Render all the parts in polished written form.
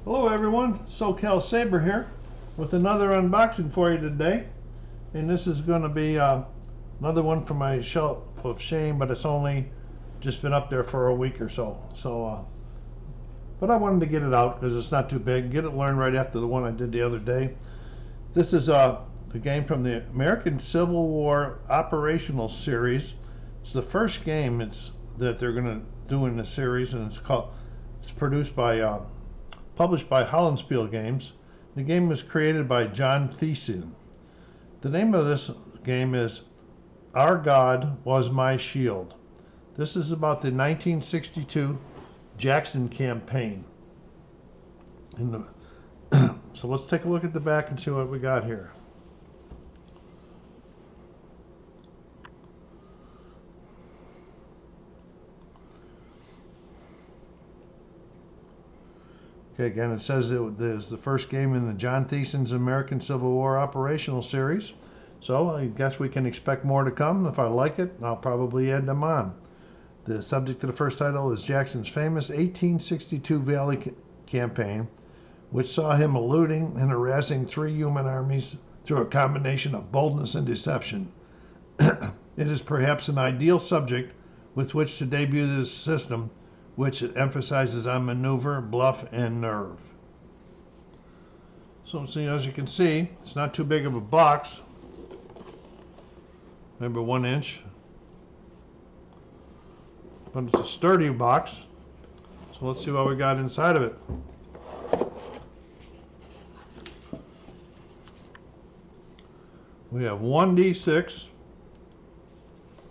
Hello everyone, SoCalsabre here with another unboxing for you today. And this is going to be another one from my shelf of shame, but it's only just been up there for a week or so. But I wanted to get it out because it's not too big. Get it learned right after the one I did the other day. This is a game from the American Civil War Operational Series. It's the first game that they're going to do in the series, and it's produced by published by Hollandspiel Games. The game was created by John Thiessen. The name of this game is Our God Was My Shield. This is about the 1962 Jackson campaign. So let's take a look at the back and see what we got here. Okay, again, it says it is the first game in the John Thiessen's American Civil War Operational Series. So I guess we can expect more to come. If I like it, I'll probably add them on. The subject of the first title is Jackson's famous 1862 Valley Campaign, which saw him eluding and harassing three human armies through a combination of boldness and deception. It is perhaps an ideal subject with which to debut this system, which it emphasizes on maneuver, bluff, and nerve. So see, as you can see, it's not too big of a box. Maybe 1 inch. But it's a sturdy box. So let's see what we got inside of it. We have 1d6.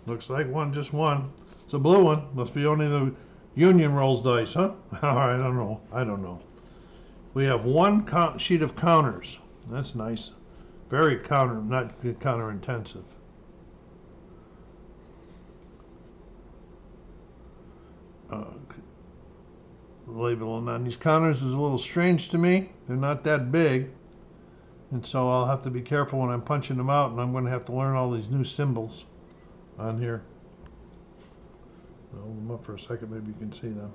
Looks like just one. It's a blue one. Must be only the Union rolls dice, huh? I don't know. We have one sheet of counters. That's nice. Very not counter intensive. Labeling on these counters is a little strange to me. They're not that big. And so I'll have to be careful when I'm punching them out, and I'm going to have to learn all these new symbols on here. I'll hold them up for a second, maybe you can see them.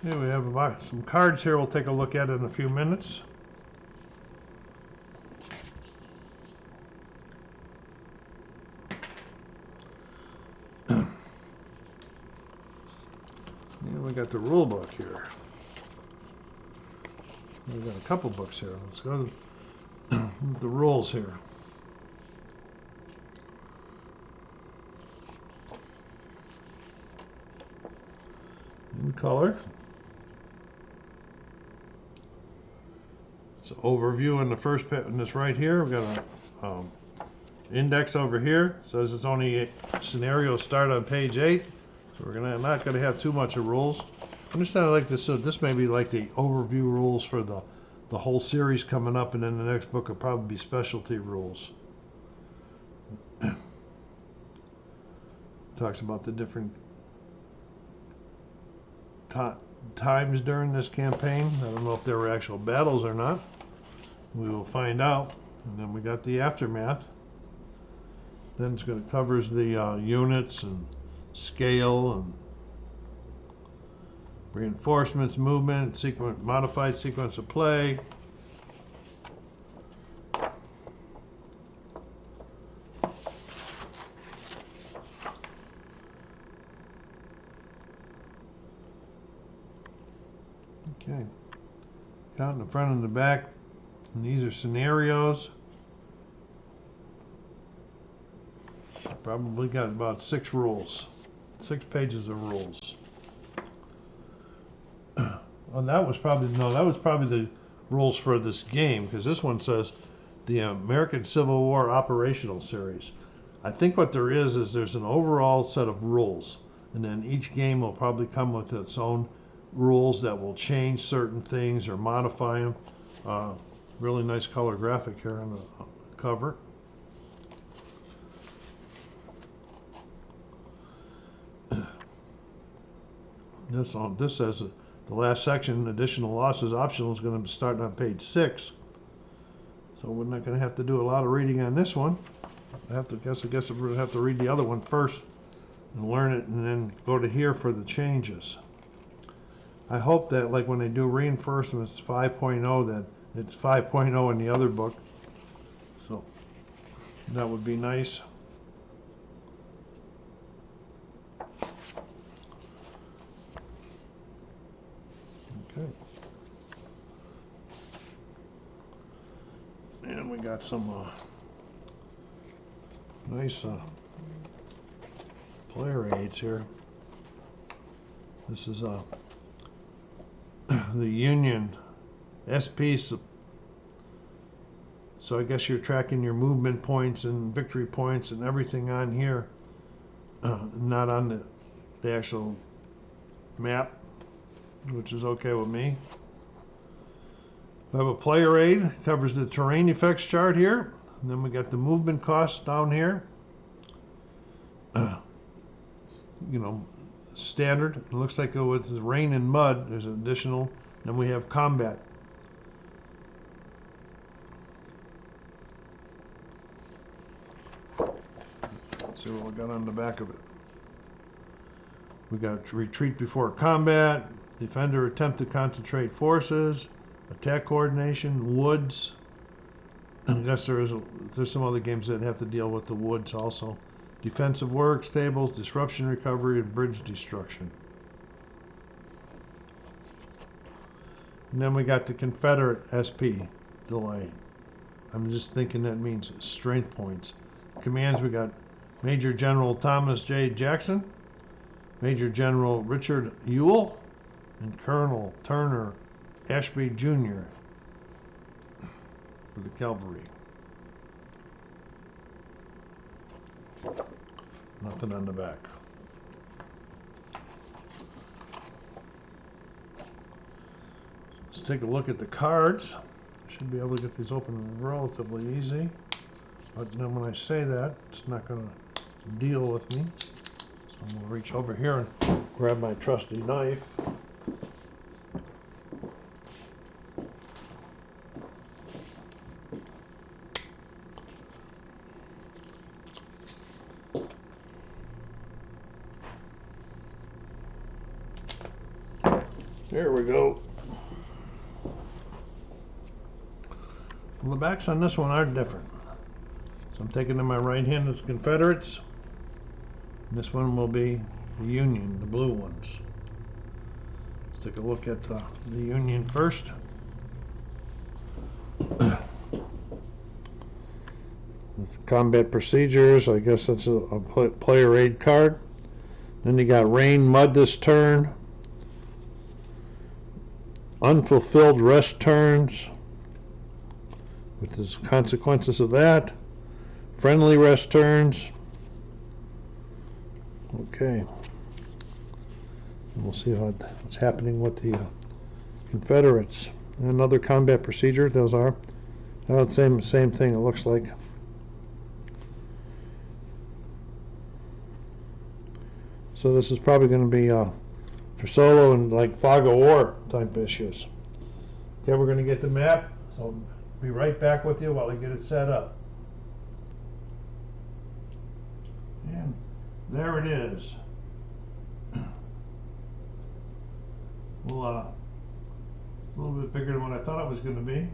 Okay, we have some cards here we'll take a look at in a few minutes. And we got the rule book here. We've got a couple books here. Let's go to the rules here. In color. It's an overview in the first page. And this right here, we've got an index over here. It says it's only scenarios start on page 8. So we're not going to have too much of rules. I'm just kind of like this. So this may be like the overview rules for the whole series coming up, and then the next book will probably be specialty rules. Talks about the different times during this campaign. I don't know if there were actual battles or not. We will find out. And then we got the aftermath. Then it's going to covers the units and scale and reinforcements, movement, modified sequence of play. Okay. Count in the front and the back. And these are scenarios. Probably got about 6 rules. 6 pages of rules. Oh, that was probably the rules for this game, because this one says the American Civil War Operational Series. I think what there is there's an overall set of rules, and then each game will probably come with its own rules that will change certain things or modify them. Really nice color graphic here on the cover. This says the last section, additional losses optional, is going to start on page 6. So we're not going to have to do a lot of reading on this one. I guess we're gonna have to read the other one first and learn it, and then go to here for the changes. I hope that, like, when they do reinforcements 5.0, that it's 5.0 in the other book. So that would be nice. Okay. And we got some nice player aids here. This is the Union SP. So I guess you're tracking your movement points and victory points and everything on here, not on the actual map, which is okay with me. We have a player aid, covers the terrain effects chart here. And then we got the movement costs down here. You know, standard. It looks like with rain and mud, there's an additional. Then we have combat. Let's see what we got on the back of it. We got retreat before combat, defender attempt to concentrate forces, attack coordination, woods. I guess there's some other games that have to deal with the woods also. Defensive works, tables, disruption recovery, and bridge destruction. And then we got the Confederate SP delay. I'm just thinking that means strength points. Commands, we got Major General Thomas J. Jackson, Major General Richard Ewell, and Colonel Turner Ashby Jr. for the cavalry. Nothing on the back. Let's take a look at the cards. Should be able to get these open relatively easy. But then when I say that, it's not going to deal with me. So I'm going to reach over here and grab my trusty knife. There we go. Well, the backs on this one are different. So I'm taking in my right hand as Confederates. And this one will be the Union, the blue ones. Let's take a look at the Union first. Combat procedures, I guess that's a player aid card. Then you got rain, mud this turn. Unfulfilled rest turns, with the consequences of that. Friendly rest turns. Okay. And we'll see what's happening with the Confederates. And another combat procedure, those are. Same thing, it looks like. So this is probably going to be for solo and like fog of war type issues. Okay, we're going to get the map, so I'll be right back with you while I get it set up. And there it is. Well, a little bit bigger than what I thought it was going to be.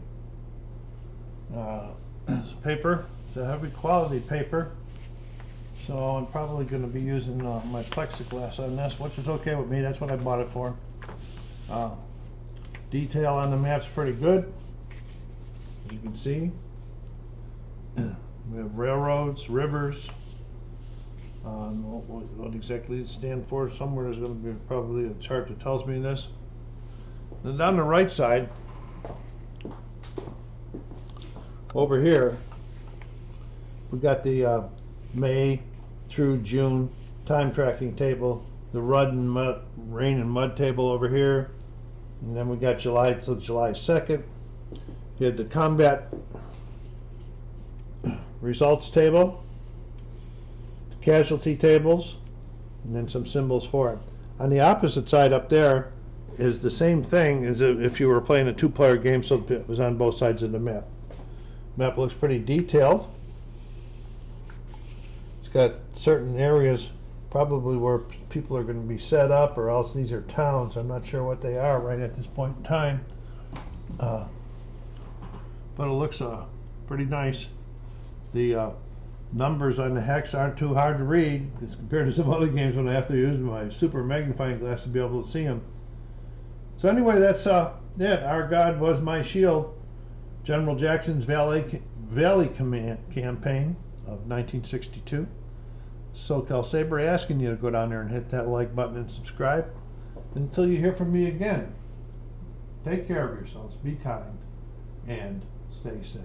It's paper. It's a heavy quality paper. So I'm probably going to be using my plexiglass on this, which is okay with me. That's what I bought it for. Detail on the map's pretty good, as you can see. We have railroads, rivers. What exactly it stands for? Somewhere there's going to be probably a chart that tells me this. Then down the right side, over here, we got the May through June time tracking table, the rain and mud table over here, and then we got July till July 2nd. You had the combat results table, casualty tables, and then some symbols for it. On the opposite side up there is the same thing as if you were playing a two-player game, so it was on both sides of the map. Map looks pretty detailed. got certain areas probably where people are going to be set up, or else these are towns. I'm not sure what they are right at this point in time. But it looks pretty nice. The numbers on the hex aren't too hard to read as compared to some other games when I have to use my super magnifying glass to be able to see them. So anyway, that's it. Our God Was My Shield, General Jackson's Valley campaign of 1962. SoCalSabre asking you to go down there and hit that like button and subscribe. Until you hear from me again, take care of yourselves, be kind, and stay safe.